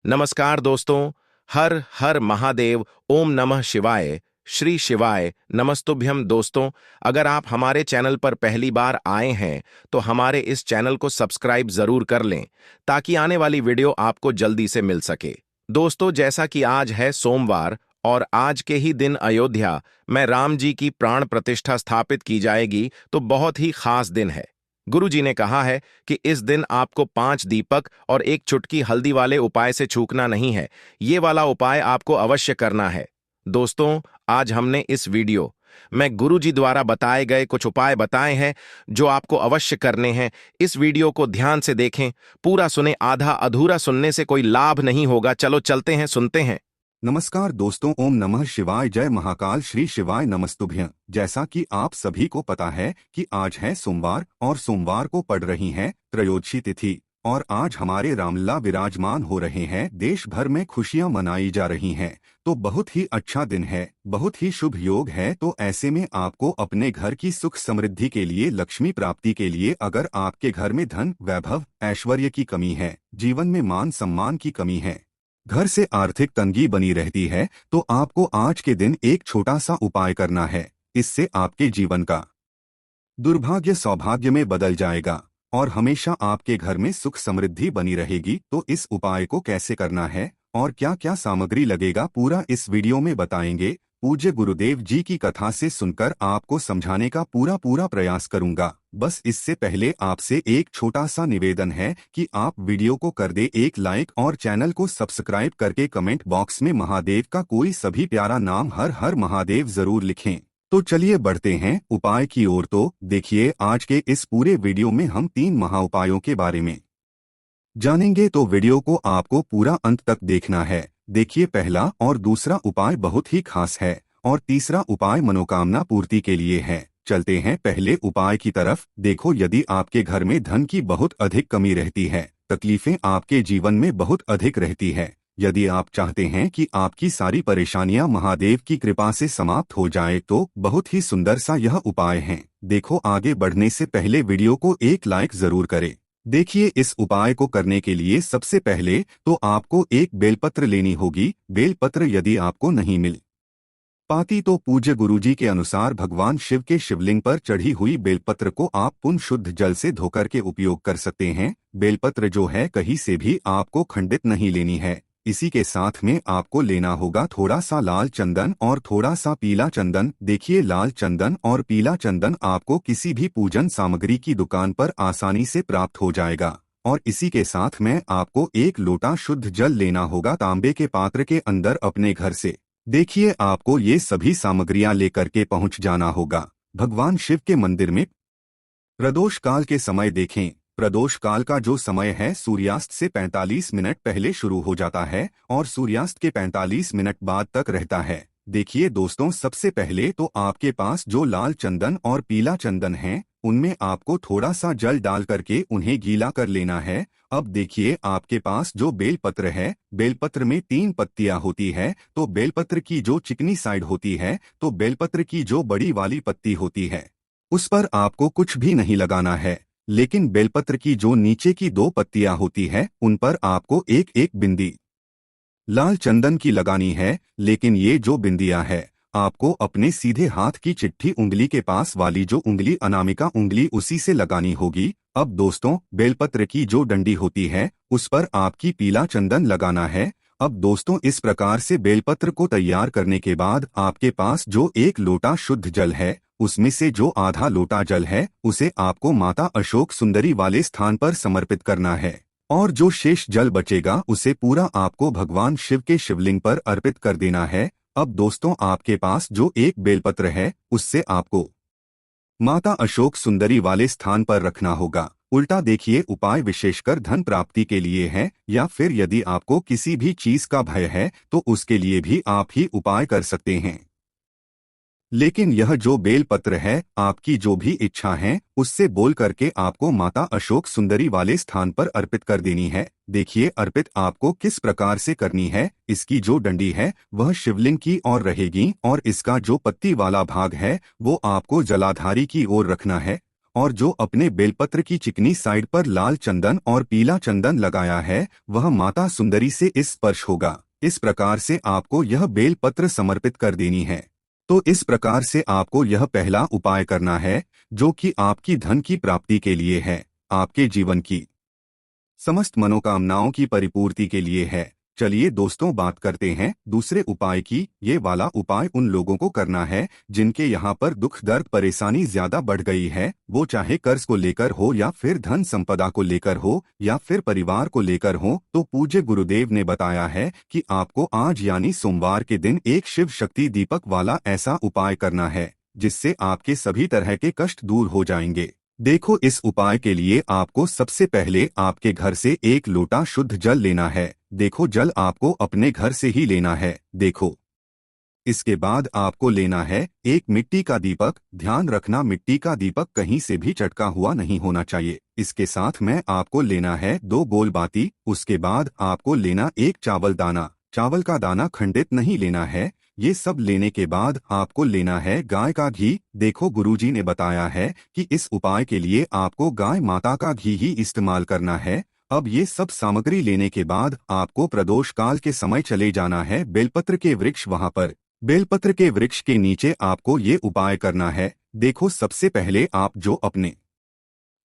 नमस्कार दोस्तों। हर हर महादेव। ओम नमः शिवाय। श्री शिवाय नमस्तुभ्यम। दोस्तों, अगर आप हमारे चैनल पर पहली बार आए हैं तो हमारे इस चैनल को सब्सक्राइब जरूर कर लें ताकि आने वाली वीडियो आपको जल्दी से मिल सके। दोस्तों, जैसा कि आज है सोमवार और आज के ही दिन अयोध्या में राम जी की प्राण प्रतिष्ठा स्थापित की जाएगी, तो बहुत ही खास दिन है। गुरु जी ने कहा है कि इस दिन आपको 5 दीपक और एक चुटकी हल्दी वाले उपाय से चूकना नहीं है। ये वाला उपाय आपको अवश्य करना है। दोस्तों, आज हमने इस वीडियो में गुरु जी द्वारा बताए गए कुछ उपाय बताए हैं जो आपको अवश्य करने हैं। इस वीडियो को ध्यान से देखें, पूरा सुने। आधा अधूरा सुनने से कोई लाभ नहीं होगा। चलो चलते हैं, सुनते हैं। नमस्कार दोस्तों, ओम नमः शिवाय, जय महाकाल, श्री शिवाय नमस्तुभ्यं। जैसा कि आप सभी को पता है कि आज है सोमवार और सोमवार को पड़ रही है त्रयोदशी तिथि और आज हमारे रामलला विराजमान हो रहे हैं। देश भर में खुशियां मनाई जा रही हैं, तो बहुत ही अच्छा दिन है, बहुत ही शुभ योग है। तो ऐसे में आपको अपने घर की सुख समृद्धि के लिए, लक्ष्मी प्राप्ति के लिए, अगर आपके घर में धन, वैभव, ऐश्वर्य की कमी है, जीवन में मान सम्मान की कमी है, घर से आर्थिक तंगी बनी रहती है, तो आपको आज के दिन एक छोटा सा उपाय करना है। इससे आपके जीवन का दुर्भाग्य सौभाग्य में बदल जाएगा और हमेशा आपके घर में सुख समृद्धि बनी रहेगी। तो इस उपाय को कैसे करना है और क्या क्या सामग्री लगेगा, पूरा इस वीडियो में बताएंगे। पूज्य गुरुदेव जी की कथा से सुनकर आपको समझाने का पूरा प्रयास करूंगा। बस इससे पहले आपसे एक छोटा सा निवेदन है कि आप वीडियो को कर दे एक लाइक और चैनल को सब्सक्राइब करके कमेंट बॉक्स में महादेव का कोई सभी प्यारा नाम हर हर महादेव जरूर लिखें। तो चलिए बढ़ते हैं उपाय की ओर। तो देखिए, आज के इस पूरे वीडियो में हम 3 महा उपायों के बारे में जानेंगे, तो वीडियो को आपको पूरा अंत तक देखना है। देखिए, पहला और दूसरा उपाय बहुत ही खास है और तीसरा उपाय मनोकामना पूर्ति के लिए है। चलते हैं पहले उपाय की तरफ। देखो, यदि आपके घर में धन की बहुत अधिक कमी रहती है, तकलीफें आपके जीवन में बहुत अधिक रहती है, यदि आप चाहते हैं कि आपकी सारी परेशानियां महादेव की कृपा से समाप्त हो जाए, तो बहुत ही सुंदर सा यह उपाय है। देखो, आगे बढ़ने से पहले वीडियो को एक लाइक जरूर करें। देखिए, इस उपाय को करने के लिए सबसे पहले तो आपको एक बेलपत्र लेनी होगी। बेलपत्र यदि आपको नहीं मिल पाती तो पूज्य गुरुजी के अनुसार भगवान शिव के शिवलिंग पर चढ़ी हुई बेलपत्र को आप पुण्य शुद्ध जल से धोकर के उपयोग कर सकते हैं। बेलपत्र जो है कहीं से भी आपको खंडित नहीं लेनी है। इसी के साथ में आपको लेना होगा थोड़ा सा लाल चंदन और थोड़ा सा पीला चंदन। देखिए, लाल चंदन और पीला चंदन आपको किसी भी पूजन सामग्री की दुकान पर आसानी से प्राप्त हो जाएगा। और इसी के साथ में आपको एक लोटा शुद्ध जल लेना होगा तांबे के पात्र के अंदर अपने घर से। देखिए, आपको ये सभी सामग्रियां लेकर के पहुंच जाना होगा भगवान शिव के मंदिर में। प्रदोष काल के समय देखें, प्रदोष काल का जो समय है सूर्यास्त से 45 मिनट पहले शुरू हो जाता है और सूर्यास्त के 45 मिनट बाद तक रहता है। देखिए दोस्तों, सबसे पहले तो आपके पास जो लाल चंदन और पीला चंदन है, उनमें आपको थोड़ा सा जल डाल करके उन्हें गीला कर लेना है। अब देखिए, आपके पास जो बेलपत्र है, बेलपत्र में 3 पत्तियां होती है। तो बेलपत्र की जो चिकनी साइड होती है, तो बेलपत्र की जो बड़ी वाली पत्ती होती है, उस पर आपको कुछ भी नहीं लगाना है। लेकिन बेलपत्र की जो नीचे की 2 पत्तियां होती है, उन पर आपको एक एक बिंदी लाल चंदन की लगानी है। लेकिन ये जो बिंदियां है, आपको अपने सीधे हाथ की चिट्ठी उंगली के पास वाली जो उंगली अनामिका उंगली, उसी से लगानी होगी। अब दोस्तों, बेलपत्र की जो डंडी होती है, उस पर आपकी पीला चंदन लगाना है। अब दोस्तों, इस प्रकार से बेलपत्र को तैयार करने के बाद आपके पास जो एक लोटा शुद्ध जल है, उसमें से जो आधा लोटा जल है, उसे आपको माता अशोक सुंदरी वाले स्थान पर समर्पित करना है और जो शेष जल बचेगा उसे पूरा आपको भगवान शिव के शिवलिंग पर अर्पित कर देना है। अब दोस्तों, आपके पास जो एक बेलपत्र है, उससे आपको माता अशोक सुंदरी वाले स्थान पर रखना होगा। उल्टा देखिए, उपाय विशेषकर धन प्राप्ति के लिए है, या फिर यदि आपको किसी भी चीज का भय है तो उसके लिए भी आप ही उपाय कर सकते हैं। लेकिन यह जो बेलपत्र है, आपकी जो भी इच्छा है, उससे बोल करके आपको माता अशोक सुंदरी वाले स्थान पर अर्पित कर देनी है। देखिए, अर्पित आपको किस प्रकार से करनी है। इसकी जो डंडी है वह शिवलिंग की ओर रहेगी और इसका जो पत्ती वाला भाग है वो आपको जलाधारी की ओर रखना है और जो अपने बेलपत्र की चिकनी साइड पर लाल चंदन और पीला चंदन लगाया है वह माता सुंदरी से इस स्पर्श होगा। इस प्रकार से आपको यह बेलपत्र समर्पित कर देनी है। तो इस प्रकार से आपको यह पहला उपाय करना है, जो कि आपकी धन की प्राप्ति के लिए है, आपके जीवन की समस्त मनोकामनाओं की परिपूर्ति के लिए है। चलिए दोस्तों, बात करते हैं दूसरे उपाय की। ये वाला उपाय उन लोगों को करना है जिनके यहाँ पर दुख दर्द परेशानी ज्यादा बढ़ गई है, वो चाहे कर्ज को लेकर हो या फिर धन संपदा को लेकर हो या फिर परिवार को लेकर हो। तो पूज्य गुरुदेव ने बताया है कि आपको आज यानी सोमवार के दिन एक शिव शक्ति दीपक वाला ऐसा उपाय करना है जिससे आपके सभी तरह के कष्ट दूर हो जाएंगे। देखो, इस उपाय के लिए आपको सबसे पहले आपके घर से एक लोटा शुद्ध जल लेना है। देखो, जल आपको अपने घर से ही लेना है। देखो, इसके बाद आपको लेना है एक मिट्टी का दीपक। ध्यान रखना, मिट्टी का दीपक कहीं से भी चटका हुआ नहीं होना चाहिए। इसके साथ में आपको लेना है 2 गोल बाती। उसके बाद आपको लेना एक चावल दाना। चावल का दाना खंडित नहीं लेना है। ये सब लेने के बाद आपको लेना है गाय का घी। देखो, गुरुजी ने बताया है कि इस उपाय के लिए आपको गाय माता का घी ही इस्तेमाल करना है। अब ये सब सामग्री लेने के बाद आपको प्रदोष काल के समय चले जाना है बेलपत्र के वृक्ष वहां पर। बेलपत्र के वृक्ष के नीचे आपको ये उपाय करना है। देखो, सबसे पहले आप जो अपने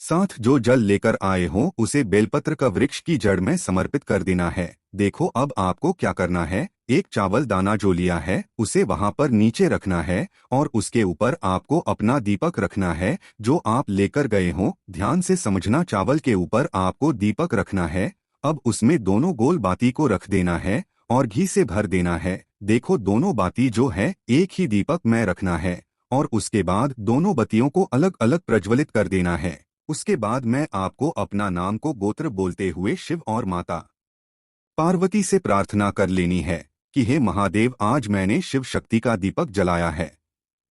साथ जो जल लेकर आए हो उसे बेलपत्र का वृक्ष की जड़ में समर्पित कर देना है। देखो, अब आपको क्या करना है, एक चावल दाना जो लिया है उसे वहां पर नीचे रखना है और उसके ऊपर आपको अपना दीपक रखना है जो आप लेकर गए हो। ध्यान से समझना, चावल के ऊपर आपको दीपक रखना है। अब उसमें दोनों गोल बाती को रख देना है और घी से भर देना है। देखो, दोनों बाती जो है एक ही दीपक में रखना है और उसके बाद दोनों बत्तियों को अलग अलग प्रज्वलित कर देना है। उसके बाद मैं आपको अपना नाम को गोत्र बोलते हुए शिव और माता पार्वती से प्रार्थना कर लेनी है कि हे महादेव, आज मैंने शिव शक्ति का दीपक जलाया है।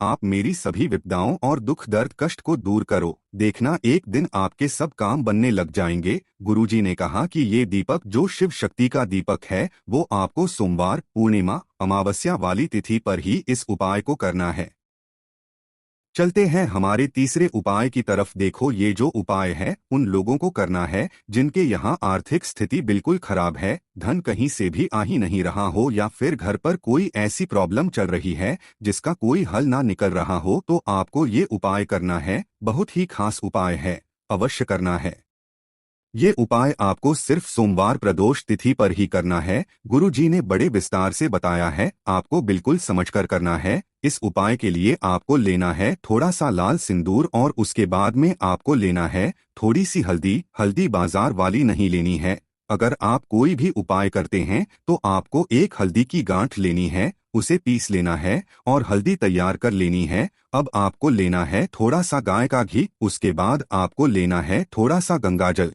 आप मेरी सभी विपदाओं और दुख दर्द कष्ट को दूर करो। देखना, एक दिन आपके सब काम बनने लग जाएंगे। गुरुजी ने कहा कि ये दीपक जो शिव शक्ति का दीपक है वो आपको सोमवार, पूर्णिमा, अमावस्या वाली तिथि पर ही इस उपाय को करना है। चलते हैं हमारे तीसरे उपाय की तरफ। देखो, ये जो उपाय है उन लोगों को करना है जिनके यहाँ आर्थिक स्थिति बिल्कुल खराब है, धन कहीं से भी आ ही नहीं रहा हो या फिर घर पर कोई ऐसी प्रॉब्लम चल रही है जिसका कोई हल ना निकल रहा हो। तो आपको ये उपाय करना है। बहुत ही खास उपाय है, अवश्य करना है। ये उपाय आपको सिर्फ सोमवार प्रदोष तिथि पर ही करना है। गुरुजी ने बड़े विस्तार से बताया है, आपको बिल्कुल समझकर करना है। इस उपाय के लिए आपको लेना है थोड़ा सा लाल सिंदूर और उसके बाद में आपको लेना है थोड़ी सी हल्दी। हल्दी बाजार वाली नहीं लेनी है। अगर आप कोई भी उपाय करते हैं तो आपको एक हल्दी की गांठ लेनी है, उसे पीस लेना है और हल्दी तैयार कर लेनी है। अब आपको लेना है थोड़ा सा गाय का घी। उसके बाद आपको लेना है थोड़ा सा गंगाजल।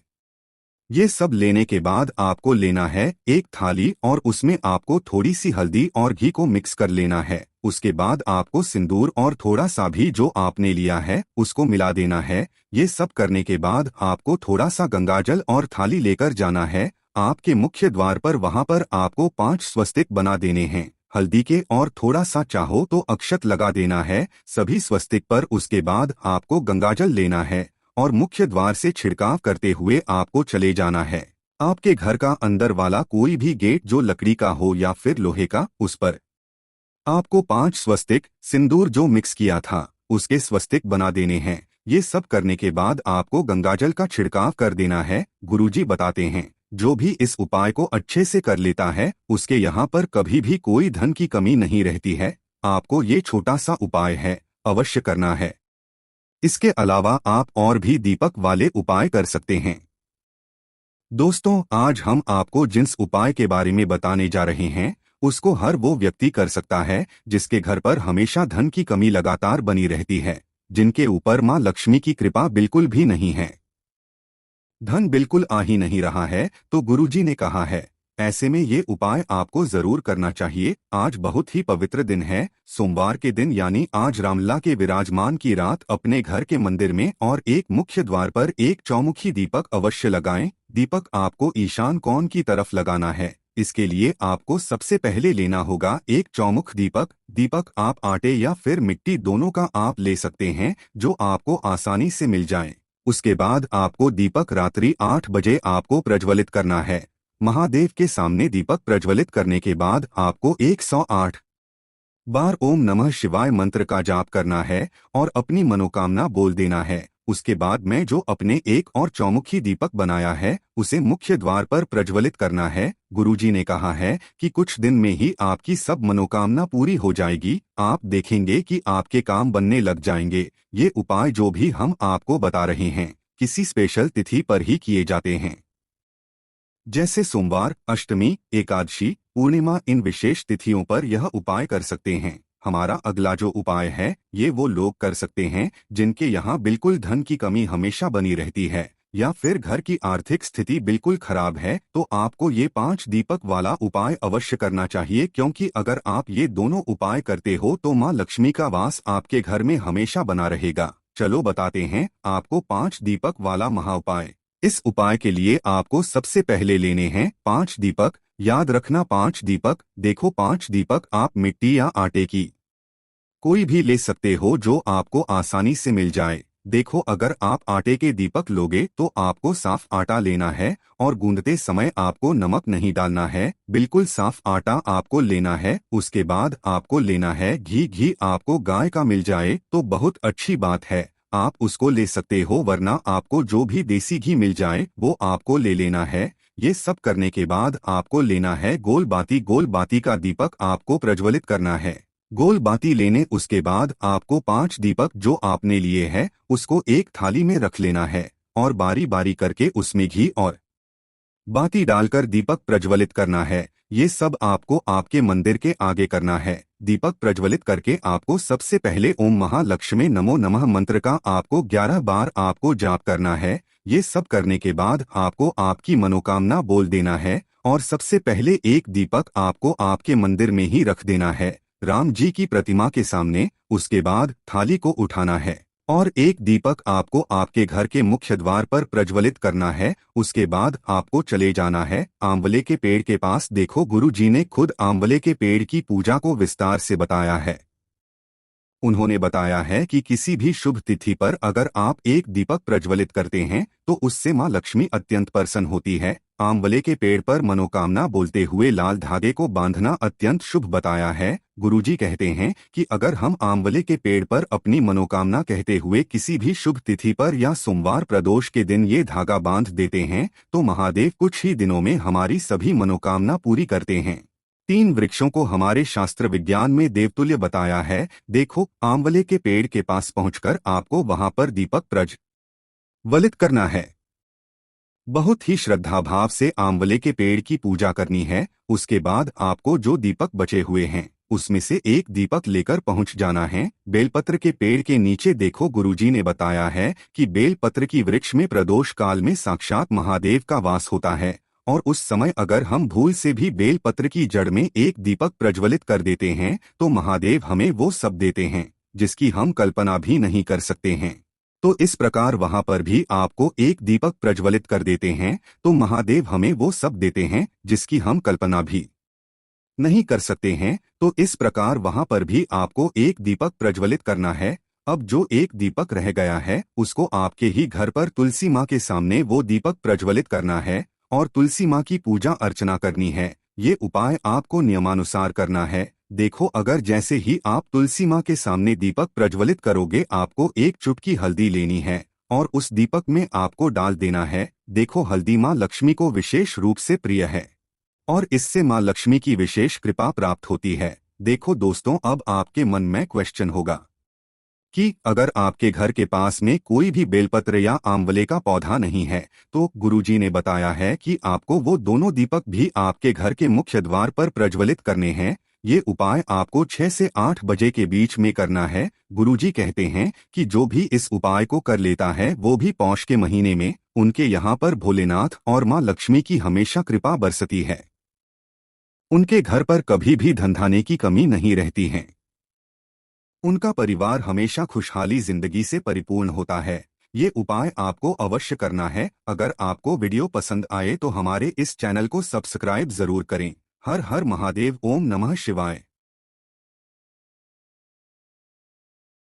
ये सब लेने के बाद आपको लेना है एक थाली और उसमें आपको थोड़ी सी हल्दी और घी को मिक्स कर लेना है। उसके बाद आपको सिंदूर और थोड़ा सा भी जो आपने लिया है उसको मिला देना है। ये सब करने के बाद आपको थोड़ा सा गंगाजल और थाली लेकर जाना है आपके मुख्य द्वार पर। वहां पर आपको 5 स्वस्तिक बना देने हैं हल्दी के और थोड़ा सा चाहो तो अक्षत लगा देना है सभी स्वस्तिक पर। उसके बाद आपको गंगाजल लेना है और मुख्य द्वार से छिड़काव करते हुए आपको चले जाना है। आपके घर का अंदर वाला कोई भी गेट जो लकड़ी का हो या फिर लोहे का, उस पर आपको 5 स्वस्तिक सिंदूर जो मिक्स किया था उसके स्वस्तिक बना देने हैं। ये सब करने के बाद आपको गंगाजल का छिड़काव कर देना है। गुरुजी बताते हैं, जो भी इस उपाय को अच्छे से कर लेता है उसके यहाँ पर कभी भी कोई धन की कमी नहीं रहती है। आपको ये छोटा सा उपाय है, अवश्य करना है। इसके अलावा आप और भी दीपक वाले उपाय कर सकते हैं। दोस्तों, आज हम आपको जिस उपाय के बारे में बताने जा रहे हैं उसको हर वो व्यक्ति कर सकता है जिसके घर पर हमेशा धन की कमी लगातार बनी रहती है, जिनके ऊपर मां लक्ष्मी की कृपा बिल्कुल भी नहीं है, धन बिल्कुल आ ही नहीं रहा है। तो गुरुजी ने कहा है, ऐसे में ये उपाय आपको जरूर करना चाहिए। आज बहुत ही पवित्र दिन है, सोमवार के दिन यानी आज रामलला के विराजमान की रात अपने घर के मंदिर में और एक मुख्य द्वार पर एक चौमुखी दीपक अवश्य लगाएं। दीपक आपको ईशान कोण की तरफ लगाना है। इसके लिए आपको सबसे पहले लेना होगा एक चौमुख दीपक। दीपक आप आटे या फिर मिट्टी दोनों का आप ले सकते हैं, जो आपको आसानी से मिल जाए। उसके बाद आपको दीपक रात्रि 8 बजे आपको प्रज्वलित करना है। महादेव के सामने दीपक प्रज्वलित करने के बाद आपको 108 बार ओम नमः शिवाय मंत्र का जाप करना है और अपनी मनोकामना बोल देना है। उसके बाद मैं जो अपने एक और चौमुखी दीपक बनाया है उसे मुख्य द्वार पर प्रज्वलित करना है। गुरुजी ने कहा है कि कुछ दिन में ही आपकी सब मनोकामना पूरी हो जाएगी। आप देखेंगे कि आपके काम बनने लग जाएंगे। ये उपाय जो भी हम आपको बता रहे हैं किसी स्पेशल तिथि पर ही किए जाते हैं, जैसे सोमवार, अष्टमी, एकादशी, पूर्णिमा। इन विशेष तिथियों पर यह उपाय कर सकते हैं। हमारा अगला जो उपाय है ये वो लोग कर सकते हैं जिनके यहाँ बिल्कुल धन की कमी हमेशा बनी रहती है या फिर घर की आर्थिक स्थिति बिल्कुल खराब है, तो आपको ये 5 दीपक वाला उपाय अवश्य करना चाहिए, क्योंकि अगर आप ये दोनों उपाय करते हो तो माँ लक्ष्मी का वास आपके घर में हमेशा बना रहेगा। चलो बताते हैं आपको 5 दीपक वाला महाउपाय। इस उपाय के लिए आपको सबसे पहले लेने हैं 5 दीपक। याद रखना 5 दीपक। देखो 5 दीपक आप मिट्टी या आटे की कोई भी ले सकते हो जो आपको आसानी से मिल जाए। देखो अगर आप आटे के दीपक लोगे तो आपको साफ आटा लेना है और गूंदते समय आपको नमक नहीं डालना है। बिल्कुल साफ आटा आपको लेना है। उसके बाद आपको लेना है घी। घी आपको गाय का मिल जाए तो बहुत अच्छी बात है, आप उसको ले सकते हो, वरना आपको जो भी देसी घी मिल जाए वो आपको ले लेना है। ये सब करने के बाद आपको लेना है गोल बाती। गोल बाती का दीपक आपको प्रज्वलित करना है। गोल बाती लेने उसके बाद आपको 5 दीपक जो आपने लिए हैं उसको एक थाली में रख लेना है और बारी बारी करके उसमें घी और बाती डालकर दीपक प्रज्वलित करना है। ये सब आपको आपके मंदिर के आगे करना है। दीपक प्रज्वलित करके आपको सबसे पहले ओम महालक्ष्मी नमो नमः मंत्र का आपको 11 बार आपको जाप करना है। ये सब करने के बाद आपको आपकी मनोकामना बोल देना है और सबसे पहले एक दीपक आपको आपके मंदिर में ही रख देना है, राम जी की प्रतिमा के सामने। उसके बाद थाली को उठाना है और एक दीपक आपको आपके घर के मुख्य द्वार पर प्रज्वलित करना है। उसके बाद आपको चले जाना है आंवले के पेड़ के पास। देखो गुरु जी ने खुद आंवले के पेड़ की पूजा को विस्तार से बताया है। उन्होंने बताया है कि किसी भी शुभ तिथि पर अगर आप एक दीपक प्रज्वलित करते हैं तो उससे माँ लक्ष्मी अत्यंत प्रसन्न होती है। आंवले के पेड़ पर मनोकामना बोलते हुए लाल धागे को बांधना अत्यंत शुभ बताया है। गुरुजी कहते हैं कि अगर हम आंवले के पेड़ पर अपनी मनोकामना कहते हुए किसी भी शुभ तिथि पर या सोमवार प्रदोष के दिन ये धागा बांध देते हैं तो महादेव कुछ ही दिनों में हमारी सभी मनोकामना पूरी करते हैं। 3 वृक्षों को हमारे शास्त्र विज्ञान में देवतुल्य बताया है। देखो आंवले के पेड़ के पास पहुंचकर आपको वहां पर दीपक प्रज्वलित करना है। बहुत ही श्रद्धा भाव से आंवले के पेड़ की पूजा करनी है। उसके बाद आपको जो दीपक बचे हुए हैं उसमें से एक दीपक लेकर पहुंच जाना है बेलपत्र के पेड़ के नीचे। देखो गुरुजी ने बताया है कि बेलपत्र की वृक्ष में प्रदोष काल में साक्षात महादेव का वास होता है और उस समय अगर हम भूल से भी बेलपत्र की जड़ में एक दीपक प्रज्वलित कर देते हैं तो महादेव हमें वो सब देते हैं जिसकी हम कल्पना भी नहीं कर सकते हैं। तो इस प्रकार वहां पर भी आपको एक दीपक प्रज्वलित कर देते हैं तो महादेव हमें वो सब देते हैं जिसकी हम कल्पना भी नहीं कर सकते हैं। तो इस प्रकार वहां पर भी आपको एक दीपक प्रज्वलित करना है। अब जो एक दीपक रह गया है उसको आपके ही घर पर तुलसी माँ के सामने वो दीपक प्रज्वलित करना है और तुलसी माँ की पूजा अर्चना करनी है। ये उपाय आपको नियमानुसार करना है। देखो अगर जैसे ही आप तुलसी माँ के सामने दीपक प्रज्वलित करोगे आपको एक चुटकी हल्दी लेनी है और उस दीपक में आपको डाल देना है। देखो हल्दी माँ लक्ष्मी को विशेष रूप से प्रिय है और इससे माँ लक्ष्मी की विशेष कृपा प्राप्त होती है। देखो दोस्तों अब आपके मन में क्वेश्चन होगा कि अगर आपके घर के पास में कोई भी बेलपत्र या आंवले का पौधा नहीं है तो गुरुजी ने बताया है कि आपको वो दोनों दीपक भी आपके घर के मुख्य द्वार पर प्रज्वलित करने हैं। ये उपाय आपको 6 से 8 बजे के बीच में करना है। गुरुजी कहते हैं कि जो भी इस उपाय को कर लेता है वो भी पौष के महीने में उनके यहाँ पर भोलेनाथ और माँ लक्ष्मी की हमेशा कृपा बरसती है। उनके घर पर कभी भी धनधान्य की कमी नहीं रहती है। उनका परिवार हमेशा खुशहाली जिंदगी से परिपूर्ण होता है। ये उपाय आपको अवश्य करना है। अगर आपको वीडियो पसंद आए तो हमारे इस चैनल को सब्सक्राइब जरूर करें। हर हर महादेव। ओम नमः शिवाय।